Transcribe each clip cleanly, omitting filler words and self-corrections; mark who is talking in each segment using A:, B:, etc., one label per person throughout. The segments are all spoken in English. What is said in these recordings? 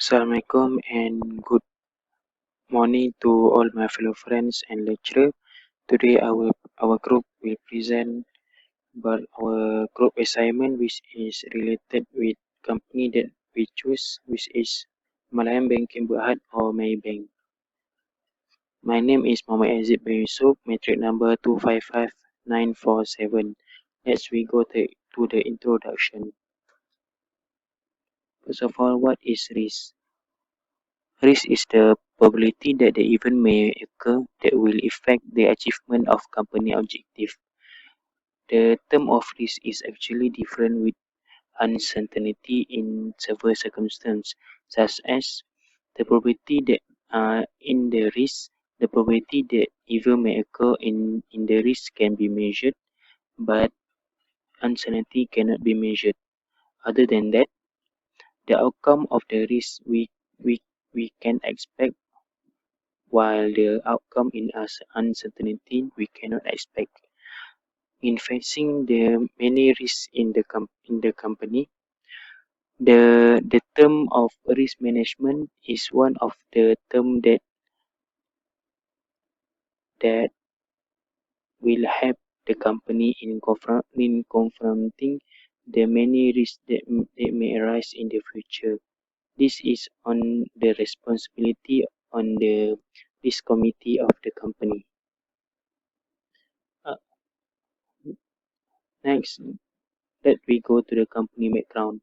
A: Assalamualaikum and good morning to all my fellow friends and lecturer. Today our group will present about our group assignment which is related with company that we choose, which is Malayan Banking Berhad or Maybank. My name is Muhammad Aziz bin Yusuf, matric number 255947. Let's we go to the introduction. First of all, what is risk? Risk is the probability that the event may occur that will affect the achievement of company objective. The term of risk is actually different with uncertainty in several circumstances, such as the probability that in the risk, the probability that event may occur in the risk can be measured, but uncertainty cannot be measured. Other than that, the outcome of the risk we, we can expect while the outcome in uncertainty we cannot expect. In facing the many risks in the company, the term of risk management is one of the term that will help the company in confronting the many risks that may arise in the future. This is on the responsibility on the risk committee of the company. Uh, Next, let we go to the company background.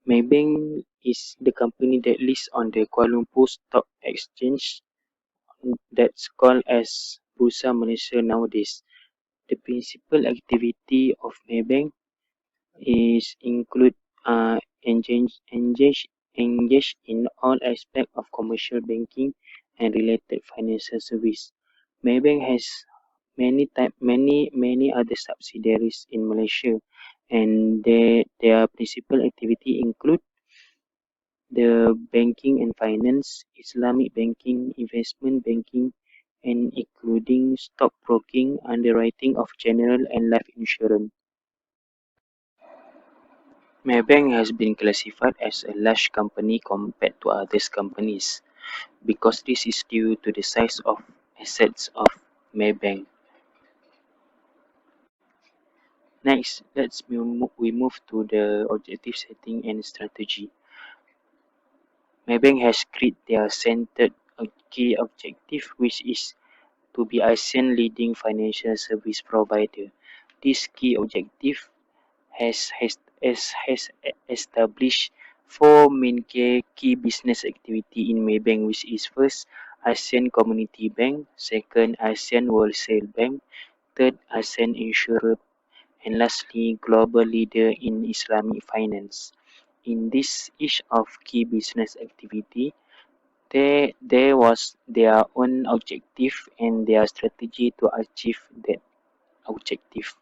A: Maybank is the company that lists on the Kuala Lumpur Stock Exchange that's called as Bursa Malaysia nowadays. The principal activity of Maybank is include engage in all aspects of commercial banking and related financial service. Maybank has many other subsidiaries in Malaysia, and their principal activity include the banking and finance, Islamic banking, investment banking, and including stockbroking, underwriting of general and life insurance. Maybank has been classified as a large company compared to other companies because this is due to the size of assets of Maybank. Next, we move to the objective setting and strategy. Maybank has created their centered key objective, which is to be ASEAN leading financial service provider. This key objective has established four main key business activity in Maybank, which is first ASEAN Community Bank, second ASEAN Wholesale Bank, third ASEAN Insurer, and lastly global leader in Islamic finance. In this each of key business activity, there was their own objective and their strategy to achieve that objective.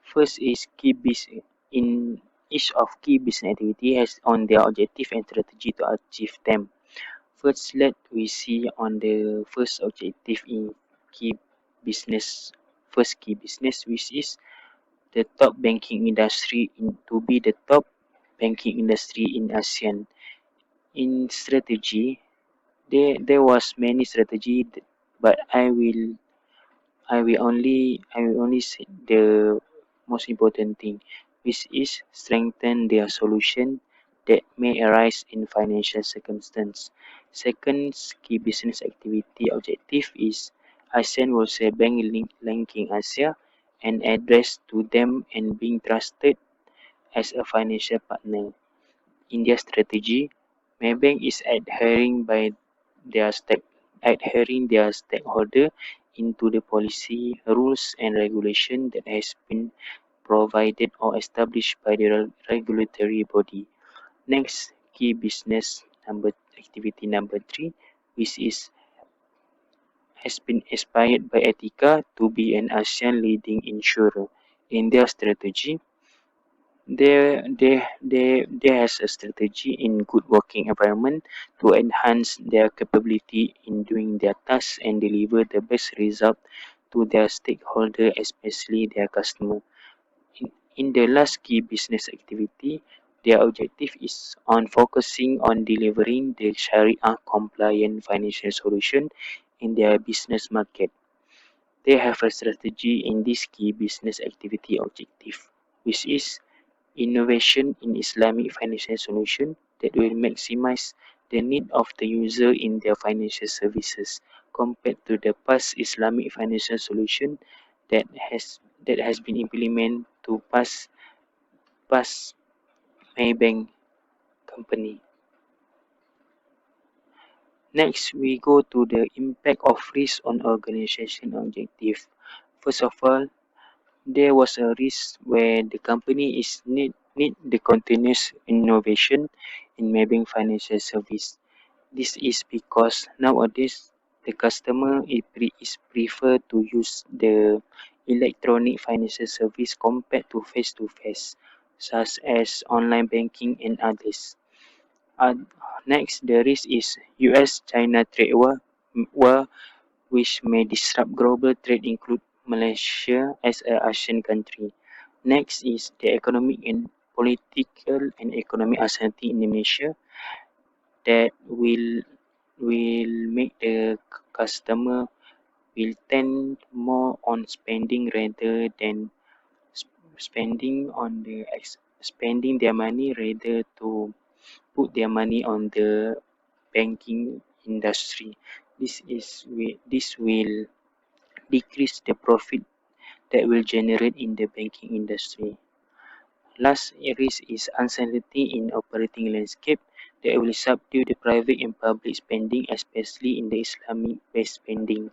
A: First is key business. In each of key business activity has on their objective and strategy to achieve them. First, let we see on the first objective in key business. First key business, which is the top banking industry to be the top banking industry in ASEAN. In strategy, there was many strategy, but I will only say the most important thing, which is strengthen their solution that may arise in financial circumstance. Second key business activity objective is ASEAN Wholesale Bank linking Asia and address to them and being trusted as a financial partner. In their strategy, Maybank is adhering their stakeholder into the policy, rules and regulation that has been provided or established by the regulatory body. Next, key business activity number 3, which is has been inspired by Etika to be an ASEAN leading insurer. In their strategy, there has a strategy in good working environment to enhance their capability in doing their tasks and deliver the best result to their stakeholder, especially their customer. In the last key business activity, Their objective is on focusing on delivering the Sharia-compliant financial solution in their business market. They have a strategy in this key business activity objective, which is innovation in Islamic financial solution that will maximize the need of the user in their financial services compared to the past Islamic financial solution that has been implemented to past Maybank company. Next, we go to the impact of risk on organization objective. First of all, there was a risk where the company is need the continuous innovation in Maybank financial service. This is because nowadays the customer is prefer to use the electronic financial service compared to face to face, such as online banking and others. Uh, Next, the risk is US-China trade war, which may disrupt global trade, include Malaysia as an Asian country. Next is the economic and political and economic uncertainty in Indonesia that will make the customer will tend more on spending rather than spending their money rather to put their money on the banking industry. This will decrease the profit that will generate in the banking industry. Last risk is uncertainty in operating landscape that will subdue the private and public spending, especially in the Islamic-based spending.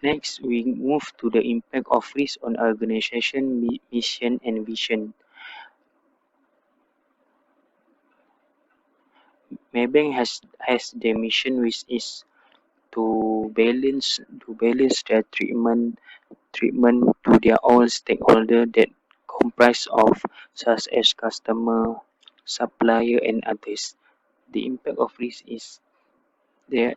A: Next, we move to the impact of risk on organization mission and vision. Maybank has the mission which is to balance their treatment to their all stakeholders that comprise of such as customer, supplier and others. The impact of risk is there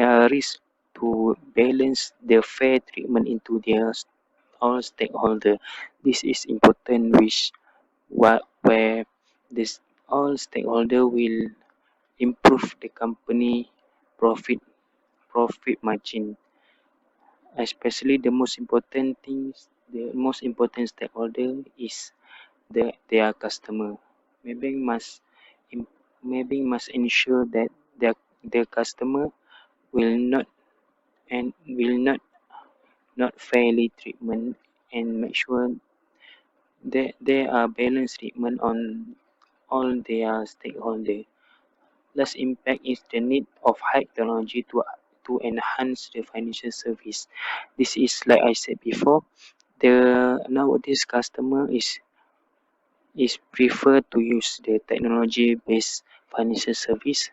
A: are risks to balance the fair treatment into their all stakeholder. This is important where this all stakeholder will improve the company profit margin. Especially the most important stakeholder is their customer. Maybank must Maybank must ensure that their customer will not fairly treatment and make sure that there are balanced treatment on all their stakeholders. Last impact is the need of high technology to enhance the financial service. This is like I said before, the nowadays customer is prefer to use the technology based financial service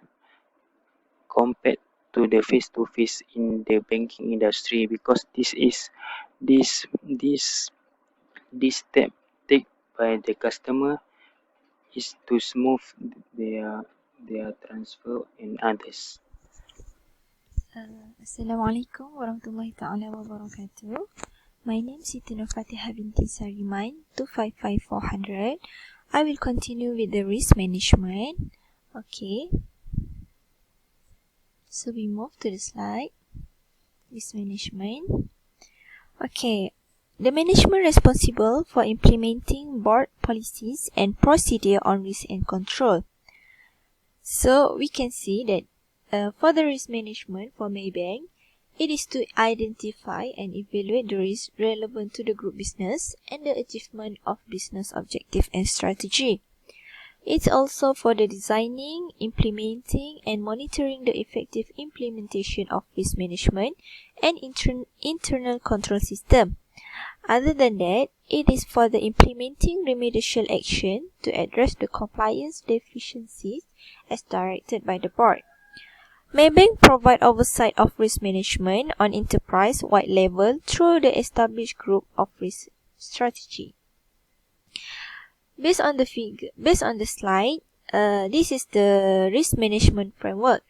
A: compared to the face to face in the banking industry because this this this step take by the customer is to smooth their transfer and others.
B: Assalamualaikum warahmatullahi ta'ala wabarakatuh. My name is Siti Nurfatiha binti Sariman, 255400. I will continue with the risk management. Okay. So we move to the slide. Risk management. Okay. The management responsible for implementing board policies and procedure on risk and control. So we can see that for the risk management for Maybank, it is to identify and evaluate the risks relevant to the group business and the achievement of business objective and strategy. It's also for the designing, implementing, and monitoring the effective implementation of risk management and internal control system. Other than that, it is for the implementing remedial action to address the compliance deficiencies as directed by the board. Maybank provide oversight of risk management on enterprise-wide level through the established group of risk strategy. Based on the slide, this is the risk management framework.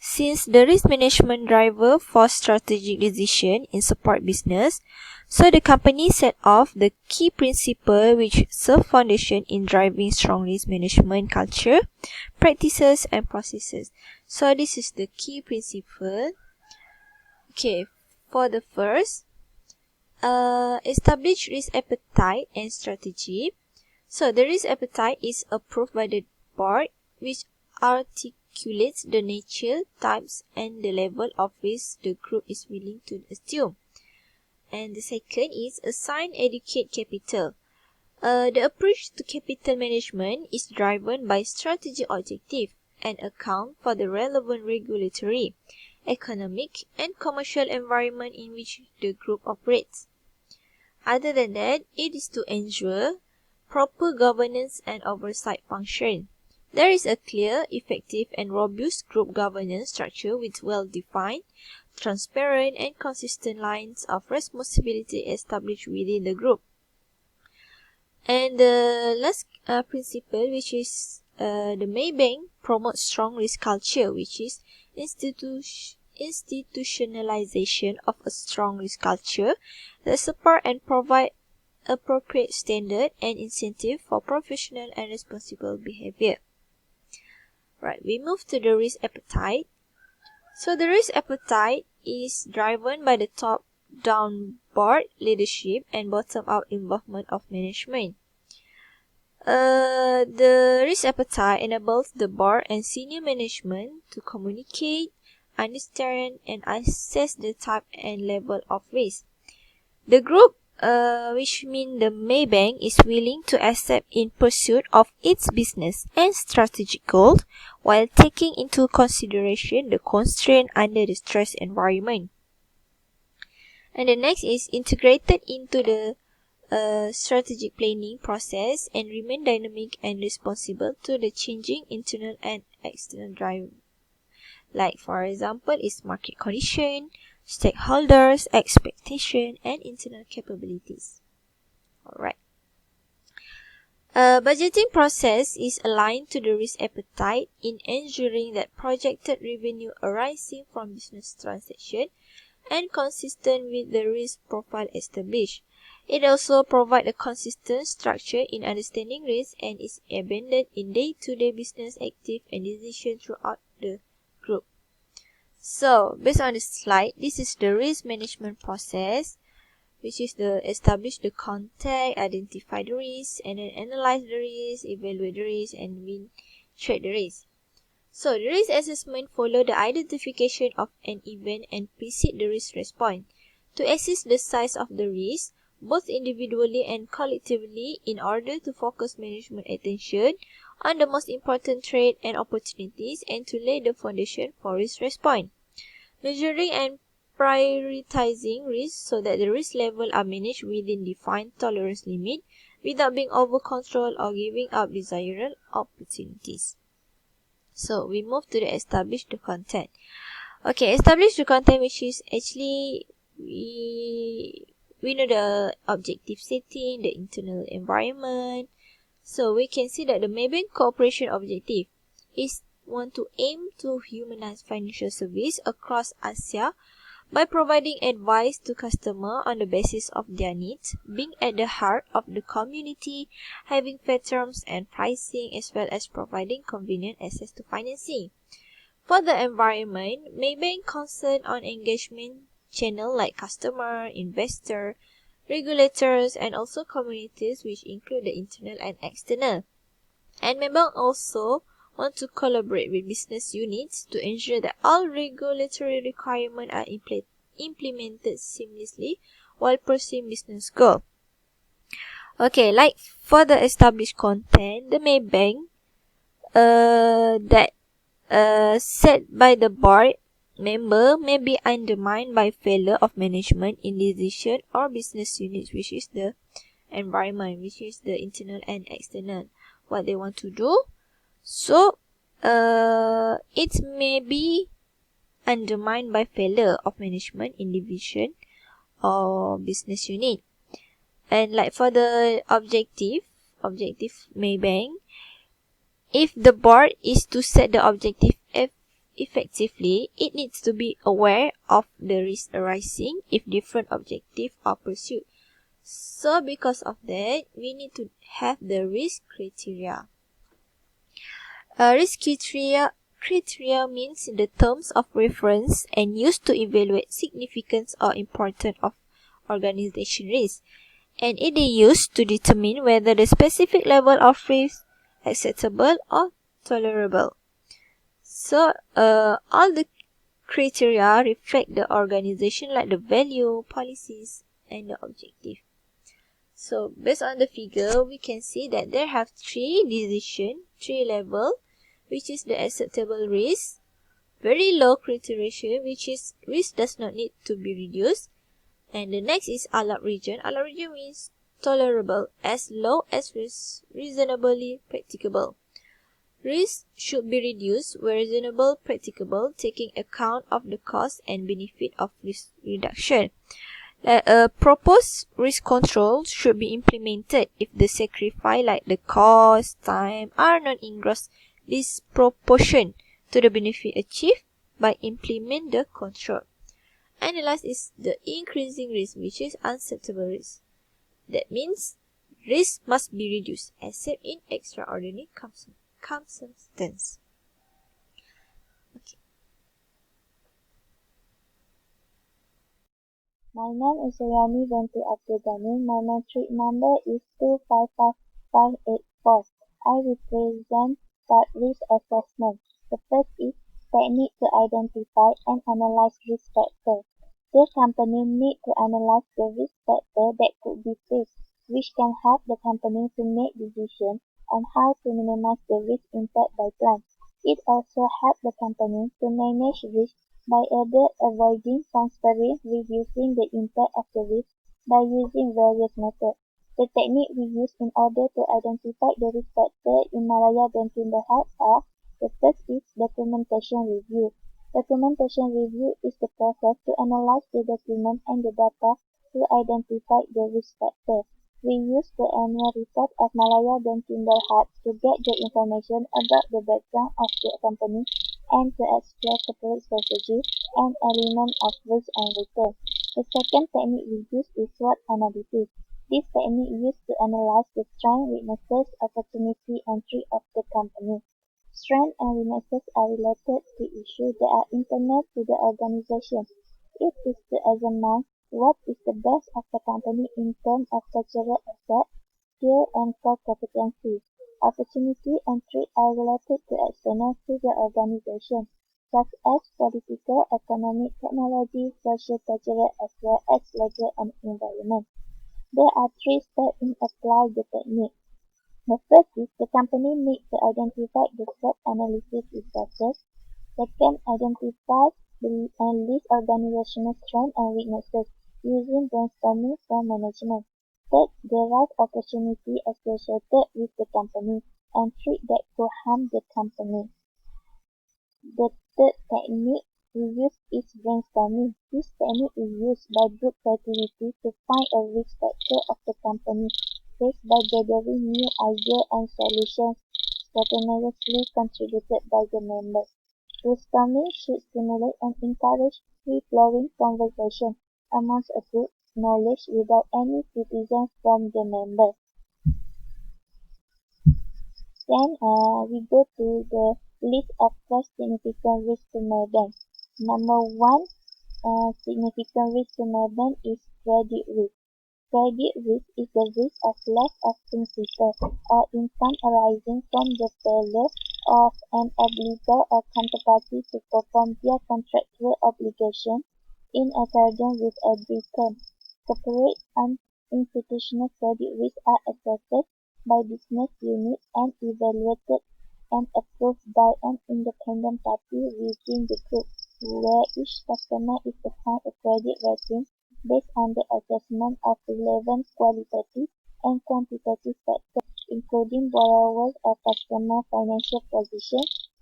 B: Since the risk management driver for strategic decision in support business, so the company set off the key principle which serve foundation in driving strong risk management culture, practices and processes. So this is the key principle. Okay, for the first, establish risk appetite and strategy. So the risk appetite is approved by the board, which articulates the nature, types, and the level of risk the group is willing to assume. And the second is assign educate capital. The approach to capital management is driven by strategic objective and account for the relevant regulatory, economic, and commercial environment in which the group operates. Other than that, it is to ensure proper governance and oversight function. There is a clear, effective, and robust group governance structure with well-defined, transparent, and consistent lines of responsibility established within the group. And the last principle, which is the Maybank promotes strong risk culture, which is institutionalization of a strong risk culture that support and provide appropriate standard and incentive for professional and responsible behavior. Right, we move to the risk appetite. So the risk appetite is driven by the top-down board leadership and bottom-up involvement of management. The risk appetite enables the board and senior management to communicate, understand, and assess the type and level of risk. The group, which means the Maybank, is willing to accept in pursuit of its business and strategic goals while taking into consideration the constraint under the stress environment. And the next is integrated into the strategic planning process and remain dynamic and responsible to the changing internal and external driver. Like for example, is market condition, stakeholders, expectation, and internal capabilities. Alright. Budgeting process is aligned to the risk appetite in ensuring that projected revenue arising from business transaction and consistent with the risk profile established. It also provides a consistent structure in understanding risk and is embedded in day-to-day business activity and decision throughout the group. So, based on the slide, this is the risk management process, which is the establish the contact, identify the risk, and then analyze the risk, evaluate the risk, and track the risk. So, the risk assessment follow the identification of an event and precede the risk response to assess the size of the risk, both individually and collectively, in order to focus management attention on the most important threat and opportunities and to lay the foundation for risk response. Measuring and prioritizing risks so that the risk level are managed within defined tolerance limit without being over controlled or giving up desirable opportunities. So we move to the establish the content. Okay, establish the content, which is actually we know the objective setting, the internal environment. So we can see that the Maybank cooperation objective is want to aim to humanize financial service across Asia by providing advice to customers on the basis of their needs, being at the heart of the community, having fair terms and pricing, as well as providing convenient access to financing. For the environment, Maybank concerned on engagement channel like customer, investor, regulators, and also communities, which include the internal and external. And Maybank also want to collaborate with business units to ensure that all regulatory requirements are implemented seamlessly while pursuing business goals. Okay, like for the established content, the Maybank that set by the board member may be undermined by failure of management in decision or business units, which is the environment, which is the internal and external, what they want to do. So, it may be undermined by failure of management in division or business unit. And like for the objective Maybank, if the board is to set the objective effectively, it needs to be aware of the risk arising if different objectives are pursued. So because of that, we need to have the risk criteria. Risk criteria means the terms of reference and used to evaluate significance or importance of organization risk, and it is used to determine whether the specific level of risk acceptable or tolerable. So, all the criteria reflect the organization like the value, policies, and the objective. So, based on the figure, we can see that there have three level, which is the acceptable risk, very low criteria, which is risk does not need to be reduced, and the next is allowed region. Allowed region means tolerable, as low as reasonably practicable. Risk should be reduced where reasonable practicable, taking account of the cost and benefit of risk reduction. Proposed risk control should be implemented if the sacrifice like the cost, time are not in gross disproportion to the benefit achieved by implement the control. And the last is the increasing risk, which is unacceptable risk. That means risk must be reduced except in extraordinary circumstances. Okay.
C: My name is Rani Bantu Abdul. My metric number is 255584. I represent that risk assessment. The first is technique to identify and analyze risk factors. The company need to analyze the risk factor that could be faced, which can help the company to make decisions on how to minimize the risk impact by plans. It also helps the company to manage risk by either avoiding, transferring, reducing the impact of the risk by using various methods. The technique we use in order to identify the risk factor in Malaya Banking Berhad are: the first is documentation review. Documentation review is the process to analyze the document and the data to identify the risk factor. We use the annual report of Malaya Banking Berhad to get the information about the background of the company and to explore corporate strategy and element of risk and return. The second technique we use is SWOT analysis. This technique used to analyze the strengths, weaknesses, opportunity, and threat of the company. Strengths and weaknesses are related to issues that are internal to the organization. It is to examine what is the best of the company in terms of cultural assets, skill, and core competencies. Opportunity and threat are related to external to the organization, such as political, economic, technology, social, cultural, as well as legal and environment. There are three steps in applying the technique. The first is the company needs to identify the SWOT analysis resources. Second, identify and list organizational strengths and weaknesses using brainstorming from management. Third, derive opportunity associated with the company and threat that could harm the company. The third technique we use is brainstorming. This technique is used by group creativity to find a risk factor of the company faced by gathering new ideas and solutions spontaneously contributed by the members. Brainstorming should stimulate and encourage free-flowing conversation amongst a group knowledge without any criticism from the members. Then we go to the list of 12 significant risks to Maybank. Number one significant risk to Maybank is credit risk. Credit risk is the risk of lack of principal or income arising from the failure of an obligor or counterparty to perform their contractual obligation in accordance with agreed terms. Corporate and institutional credit risks are assessed by business units and evaluated and approved by an independent party within the group, where each customer is assigned a credit rating based on the assessment of relevant qualitative and quantitative factors, including borrowers or customer financial position,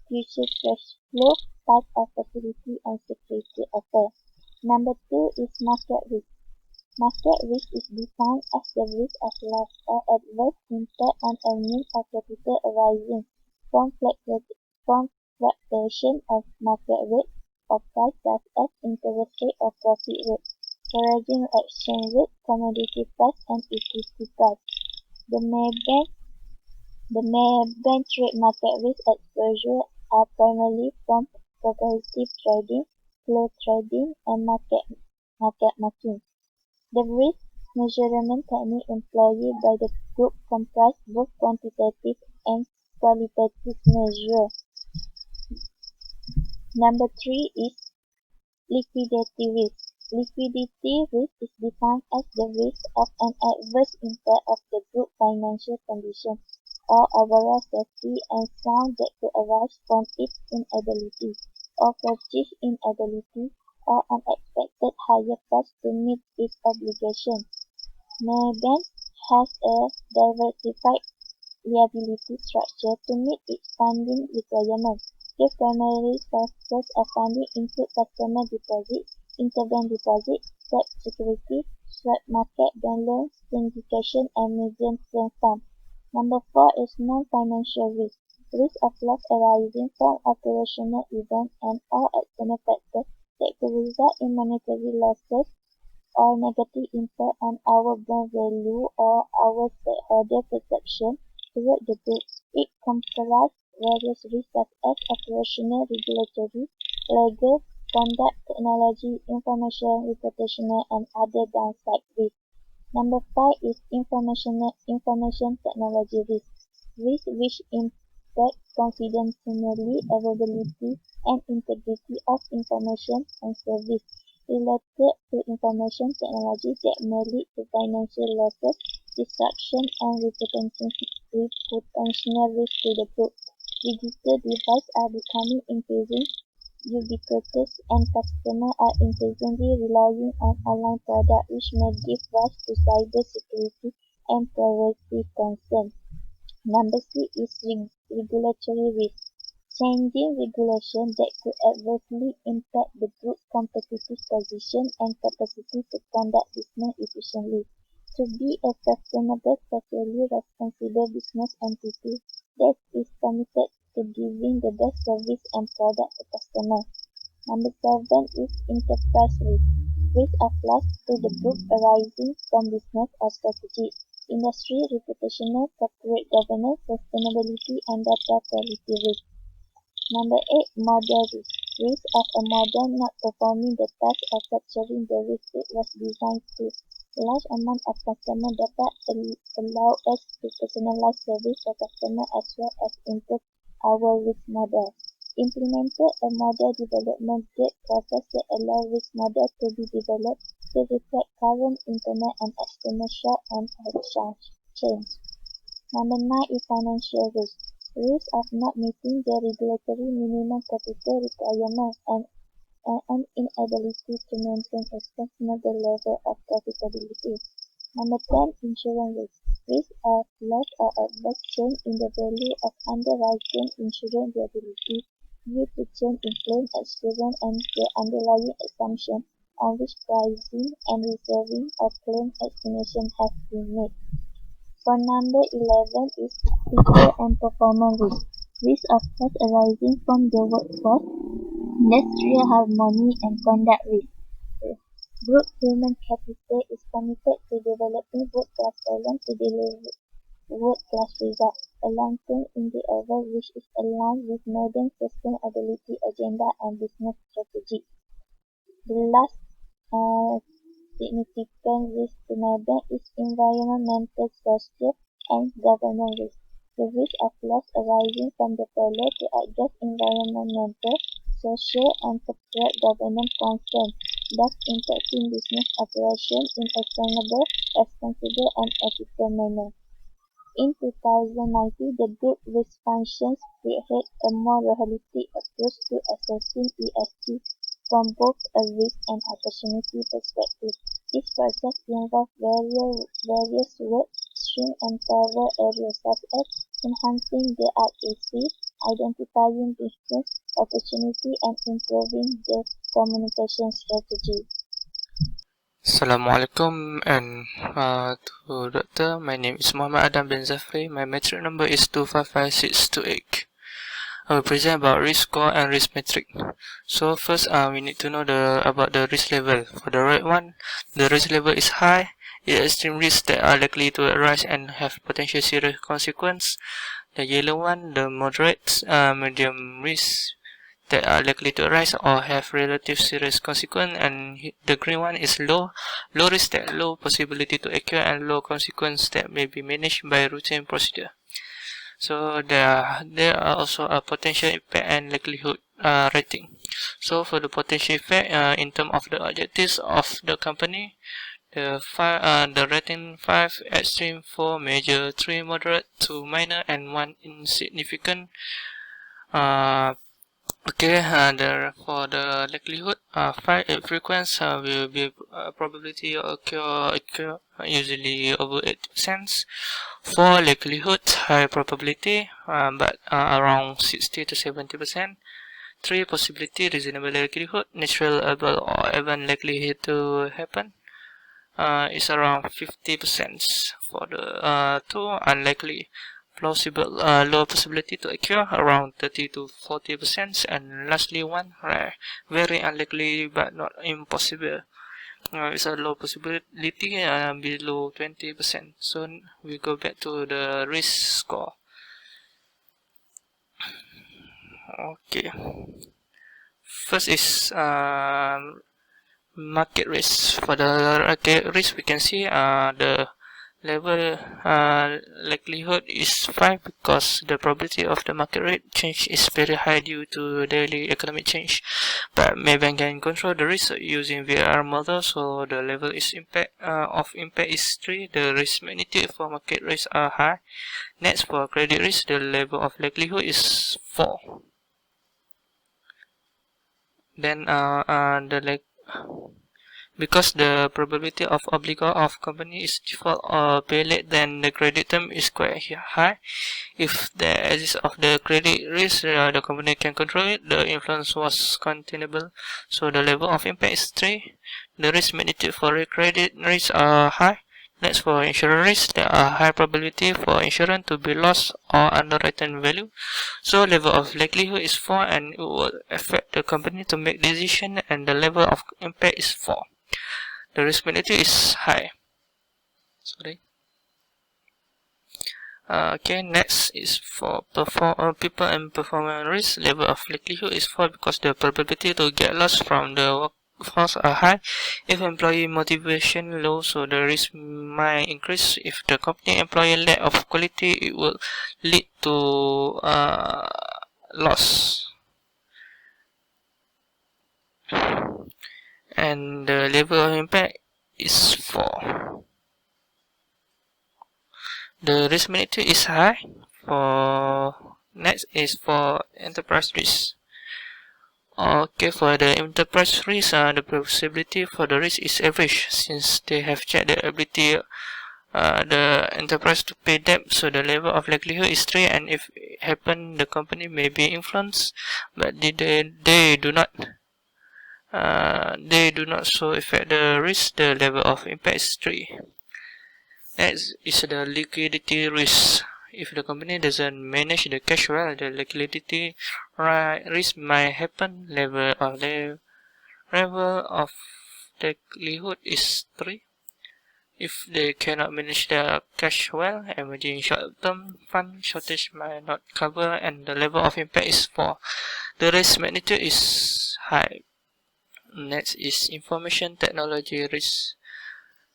C: future cash flow, type of facility, and security offer. Number two is market risk. Market risk is defined as the risk of loss or adverse impact on earnings or capital arising from fluctuation of market rate or price such as interest rate or profit rate, foreign exchange rate, commodity price, and equity price. The Maybank trade market risk exposure are primarily from proprietary trading, flow trading, and market making. The risk measurement technique employed by the group comprise both quantitative and qualitative measures. Number three is liquidity risk. Liquidity risk is defined as the risk of an adverse impact of the group financial condition or overall safety and sound that could arise from its inability or purchase inability or unexpected higher cost to meet its obligations. Maybank has a diversified liability structure to meet its funding requirements. The primary sources of funding include customer deposits, interbank deposits, debt security, swap market, bank loans, syndication, and medium-term funds. Number four is non-financial risk. Risk of loss arising from operational events and or external factors that could result in monetary losses or negative impact on our brand value or our stakeholder perception toward the group. It comprises various risks such as operational, regulatory, legal, conduct, technology, information, reputational, and other downside risks. Number five is information technology risk. Risk which impact confidentiality, availability, and integrity of information and service related to information technology that may lead to financial losses, disruption, and reputational risk to the group. Digital devices are becoming increasingly ubiquitous and customers are increasingly relying on online products which may give rise to cyber security and privacy concerns. Number six is regulatory risk. Changing regulation that could adversely impact the group's competitive position and capacity to conduct business efficiently. To be a sustainable, socially responsible business entity that is committed to giving the best service and product to customers. Number seven is enterprise risk. Risk of loss to the group arising from business or strategy, industry, reputational, corporate governance, sustainability, and data quality risk. Number eight, model risk. Risk of a model not performing the task of capturing the risk it was designed to. Large amount of customer data allow us to personalize service for customer as well as improve our risk model. Implemented a model development gate process that allow risk model to be developed to reflect current internal and external shock and change. Number nine is financial risk. Risk of not meeting the regulatory minimum capital requirements and an inability to maintain a sustainable level of profitability. Number 10, insurance risk. Risk of loss or adverse change in the value of underwriting insurance liability due to change in claim experience and the underlying assumption on which pricing and reserving of claim estimation has been made. For number 11 is people and performance risk. Risk of cost arising from the workforce, industrial harmony, and conduct risk. Group human capital is committed to developing world-class talent to deliver world-class results, a long-term endeavor which is aligned with modern sustainability agenda and business strategy. The last significant risk to Maybank is environmental, social, and governance risk. The risk of loss arising from the failure to address environmental, social, and corporate governance concerns, thus impacting business operations in a sustainable, responsible, and ethical manner. In 2019, the group risk functions spearhead a more holistic approach to assessing ESG from both a risk and opportunity perspective. This process involves various work streams and several areas such as enhancing the RAC, identifying business opportunity, and improving the communication strategy.
D: Assalamualaikum and to Doctor. My name is Muhammad Adam bin Zafri. My metric number is 255628. I will present about risk score and risk metric. So first, we need to know about the risk level. For the red one, the risk level is high. It is extreme risks that are likely to arise and have potential serious consequence. The yellow one, the moderate, medium risks that are likely to arise or have relative serious consequence, and the green one is low risk that low possibility to occur and low consequence that may be managed by routine procedure. So there are also a potential impact and likelihood rating. So for the potential effect, in terms of the objectives of the company, the rating 5 extreme, 4 major, 3 moderate, 2 minor, and 1 insignificant. For the likelihood, 5 frequency will be probability occur usually over 8%. 4 likelihood, high probability, but around 60 to 70%. 3 possibility, reasonable likelihood, natural able or even likelihood to happen. Is around 50%. For the 2 unlikely, plausible, low possibility to occur, around 30 to 40%, and lastly 1 rare, very unlikely but not impossible. It's a low possibility, below 20%. So we go back to the risk score. Okay. First is market risk. For the market risk, we can see the level likelihood is 5 because the probability of the market rate change is very high due to daily economic change. But Maybank can control the risk using VR model, so the level is of impact is 3. The risk magnitude for market risk are high. Next, for credit risk, the level of likelihood is 4. Then because the probability of obligor of company is default or pay late, then the credit term is quite high. If there exists of the credit risk, the company can control it. The influence was containable, so the level of impact is 3. The risk magnitude for credit risk are high. Next, for insurance risk, there are high probability for insurance to be lost or underwritten value. So level of likelihood is 4, and it will affect the company to make decision, and the level of impact is 4. The risk magnitude is high. Sorry. Okay, next is for people and performance risk. Level of likelihood is 4 because the probability to get lost from the workforce are high. If employee motivation low, so the risk might increase. If the company employee lack of quality, it will lead to loss. And the level of impact is 4. The risk magnitude is high. For next is for enterprise risk. Okay, for the enterprise risk, the possibility for the risk is average since they have checked the ability the enterprise to pay debt, so the level of likelihood is 3, and if it happen, the company may be influenced, but they do not so affect the risk. The level of impact is 3. Next is the liquidity risk. If the company doesn't manage the cash well, the liquidity risk might happen. Level of likelihood is 3. If they cannot manage their cash well, emerging short-term fund shortage might not cover, and the level of impact is 4. The risk magnitude is high. Next is information technology risk.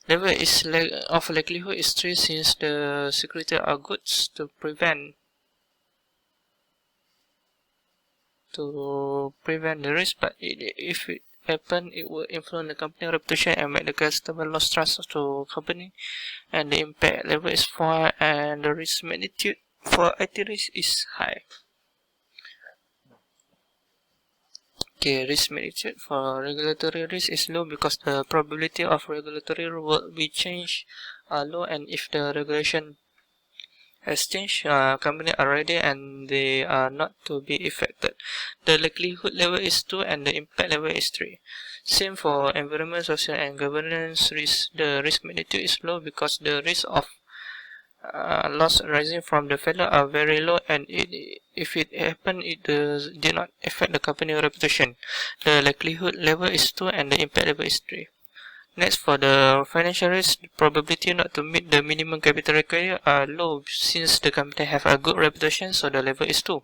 D: Level of likelihood is 3 since the security are goods to prevent the risk, but if it happen, it will influence the company reputation and make the customer lose trust to company, and the impact level is 4, and the risk magnitude for IT risk is high. Okay, risk magnitude for regulatory risk is low because the probability of regulatory will be changed are low, and if the regulation has changed, companies are ready and they are not to be affected. The likelihood level is 2 and the impact level is 3. Same for environment, social and governance risk. The risk magnitude is low because the risk of loss arising from the failure are very low, and it if it happened, did not affect the company reputation. The likelihood level is 2 and the impact level is 3. Next, for the financial risk, the probability not to meet the minimum capital required are low since the company have a good reputation, so the level is 2.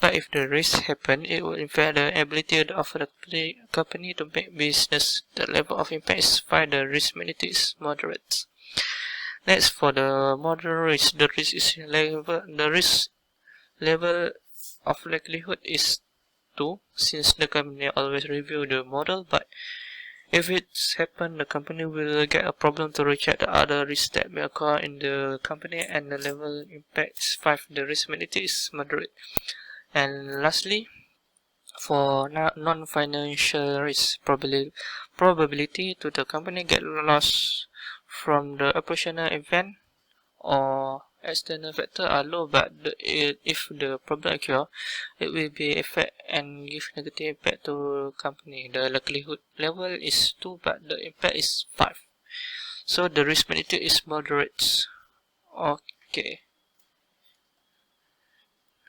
D: But if the risk happen, it will impair the ability of the company to make business. The level of impact is 5, the risk magnitude is moderate. Next, for the moderate risk, the risk level of likelihood is 2, since the company always review the model, but if it's happened, the company will get a problem to recheck the other risks that may occur in the company, and the level impact is 5. The risk magnitude is moderate. And lastly, for non-financial risk, probability to the company get lost from the operational event or external factor are low, but if the problem occur, it will be effect and give negative impact to company. The likelihood level is 2, but the impact is 5. So the risk magnitude is moderate. Okay.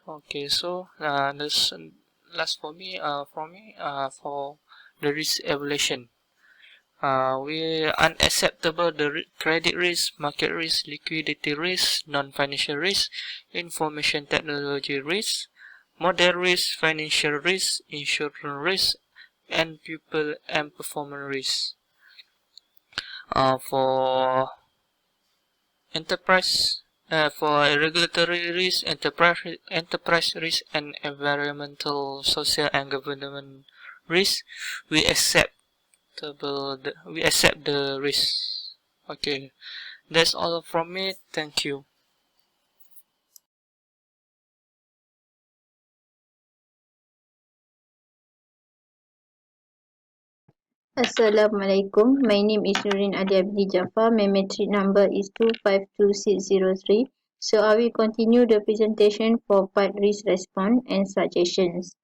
D: Okay. So this last for me. For the risk evaluation. We unacceptable the credit risk, market risk, liquidity risk, non-financial risk, information technology risk, model risk, financial risk, insurance risk, and people and performance risk. For enterprise, for regulatory risk, enterprise risk, and environmental, social, and government risk, we accept we accept the risk. Okay, that's all from me. Thank you.
E: Assalamualaikum. My name is Nurin Adi Abdi Jafar. My metric number is 252603. So I will continue the presentation for part risk response and suggestions.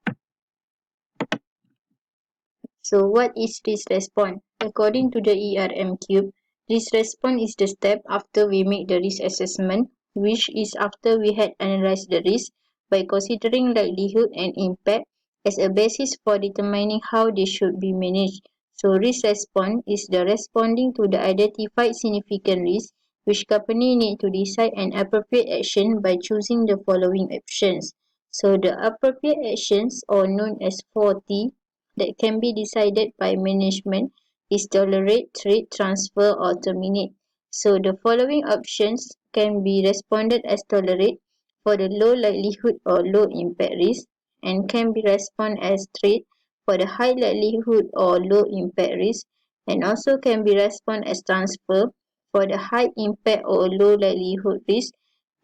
E: So what is risk response? According to the ERM cube, risk response is the step after we make the risk assessment, which is after we had analyzed the risk by considering likelihood and impact as a basis for determining how they should be managed. So risk response is the responding to the identified significant risk which company need to decide an appropriate action by choosing the following options. So the appropriate actions, or known as 4T, that can be decided by management is tolerate, treat, transfer, or terminate. So the following options can be responded as tolerate for the low likelihood or low impact risk, and can be responded as treat for the high likelihood or low impact risk, and also can be responded as transfer for the high impact or low likelihood risk,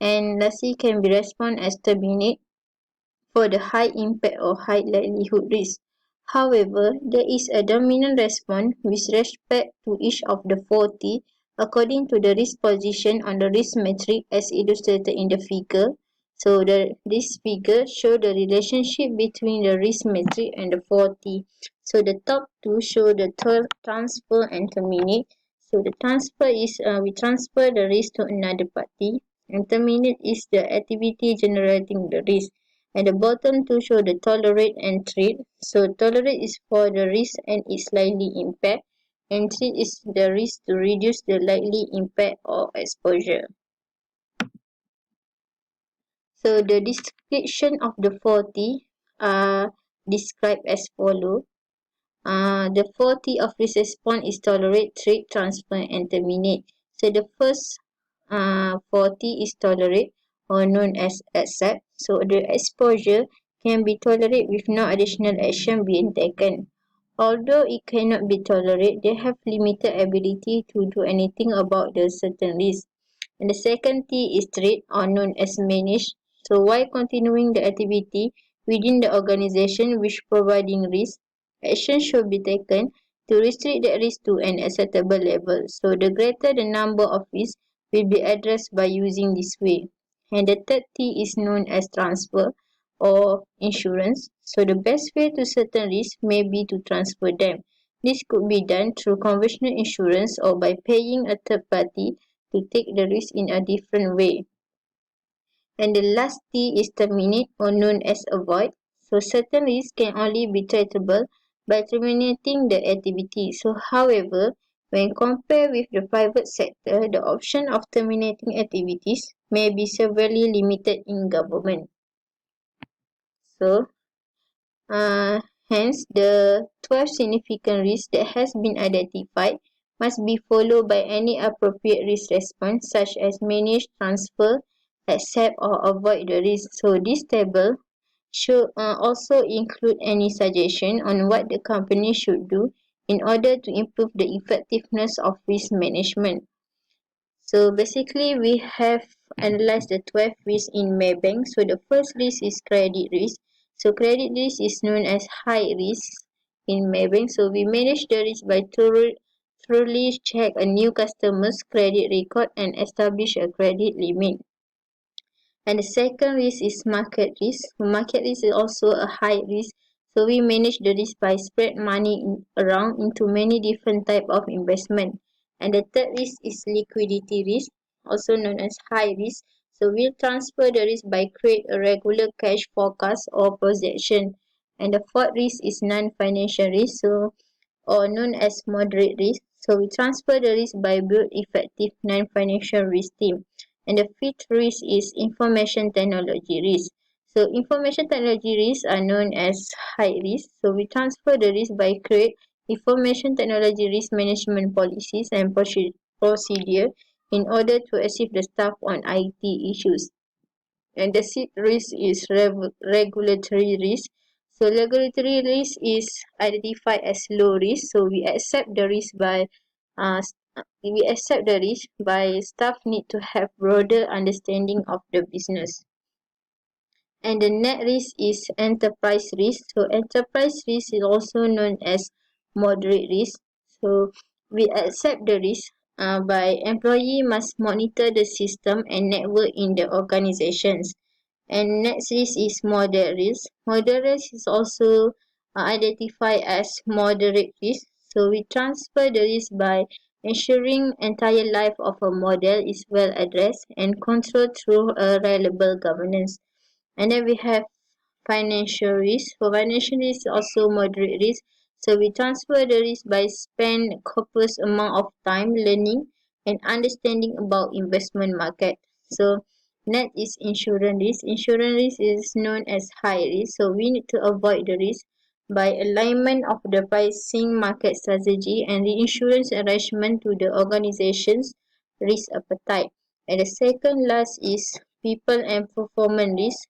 E: and lastly can be responded as terminate for the high impact or high likelihood risk. However, there is a dominant response with respect to each of the 4T according to the risk position on the risk matrix as illustrated in the figure. So this figure shows the relationship between the risk matrix and the 4T. So the top two show the transfer and terminate. So the transfer is we transfer the risk to another party, and terminate is the activity generating the risk, and the bottom two show the tolerate and treat. So tolerate is for the risk and its likely impact, and treat is the risk to reduce the likely impact or exposure. So the description of the 4T are described as follows. The 4T of risk response is tolerate, treat, transfer, and terminate. So the first 4T is tolerate, or known as accept. So the exposure can be tolerated with no additional action being taken. Although it cannot be tolerated, they have limited ability to do anything about the certain risk. And the second T is treat, or known as manage. So while continuing the activity within the organization which providing risk, action should be taken to restrict that risk to an acceptable level. So the greater the number of risks will be addressed by using this way. And the third T is known as transfer or insurance. So the best way to certain risks may be to transfer them. This could be done through conventional insurance or by paying a third party to take the risk in a different way. And the last T is terminate or known as avoid. So certain risks can only be treatable by terminating the activity. So however, when compared with the private sector, the option of terminating activities may be severely limited in government. So hence, the 12 significant risks that has been identified must be followed by any appropriate risk response such as manage, transfer, accept or avoid the risk. So this table should also include any suggestion on what the company should do in order to improve the effectiveness of risk management. So basically we have analysed the 12 risks in Maybank. So the first risk is credit risk. So credit risk is known as high risk in Maybank. So we manage the risk by thoroughly check a new customer's credit record and establish a credit limit. And the second risk is market risk. Market risk is also a high risk. So we manage the risk by spread money around into many different type of investment. And the third risk is liquidity risk, also known as high risk. So we'll transfer the risk by create a regular cash forecast or projection. And the fourth risk is non-financial risk, so or known as moderate risk. So we transfer the risk by build effective non-financial risk team. And the fifth risk is information technology risk. So information technology risks are known as high risk. So we transfer the risk by create information technology risk management policies and procedure in order to assist the staff on IT issues. And the sixth risk is regulatory risk. So regulatory risk is identified as low risk. So uh, we accept the risk by staff need to have broader understanding of the business. And the net risk is enterprise risk. So enterprise risk is also known as moderate risk. So we accept the risk by employee must monitor the system and network in the organizations. And next risk is moderate risk. Moderate risk is also identified as moderate risk. So we transfer the risk by ensuring entire life of a model is well addressed and controlled through a reliable governance. And then we have financial risk. For financial risk, also moderate risk. So we transfer the risk by spend copious amount of time learning and understanding about investment market. So next is insurance risk. Insurance risk is known as high risk. So we need to avoid the risk by alignment of the pricing market strategy and the insurance arrangement to the organization's risk appetite. And the second last is people and performance risk,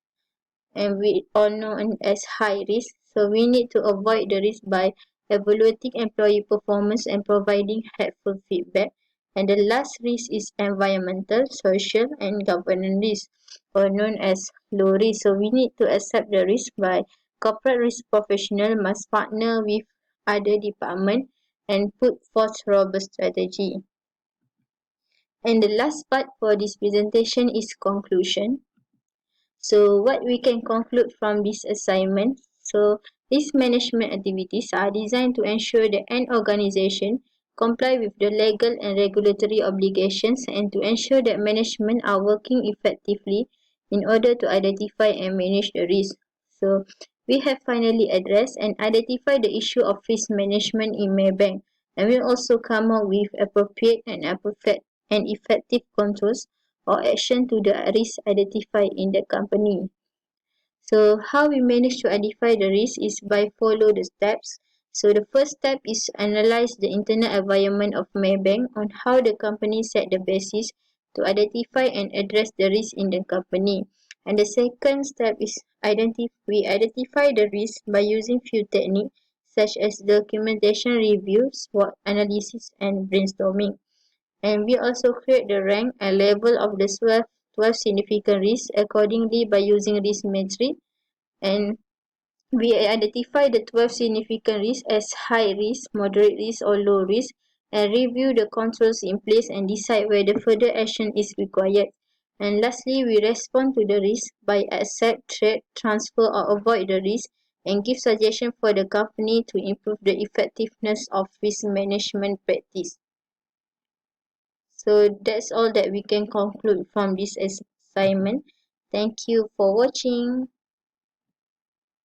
E: and we all know as high risk. So we need to avoid the risk by evaluating employee performance and providing helpful feedback. And the last risk is environmental, social, and governance risk, or known as low risk. So we need to accept the risk by corporate risk professional must partner with other department and put forth robust strategy. And the last part for this presentation is conclusion. So what we can conclude from this assignment, so these management activities are designed to ensure that an organization comply with the legal and regulatory obligations and to ensure that management are working effectively in order to identify and manage the risk. So we have finally addressed and identified the issue of risk management in Maybank, and will also come up with appropriate and effective controls or action to the risk identified in the company. So how we manage to identify the risk is by follow the steps. So the first step is analyze the internal environment of Maybank on how the company set the basis to identify and address the risk in the company. And the second step is we identify the risk by using few techniques such as documentation review, SWOT analysis, and brainstorming. And we also create the rank and level of the 12 significant risks accordingly by using risk matrix. And we identify the 12 significant risks as high risk, moderate risk, or low risk, and review the controls in place and decide whether further action is required. And lastly, we respond to the risk by accept, trade, transfer, or avoid the risk, and give suggestion for the company to improve the effectiveness of risk management practice. So that's all that we can conclude from this assignment. Thank you for watching.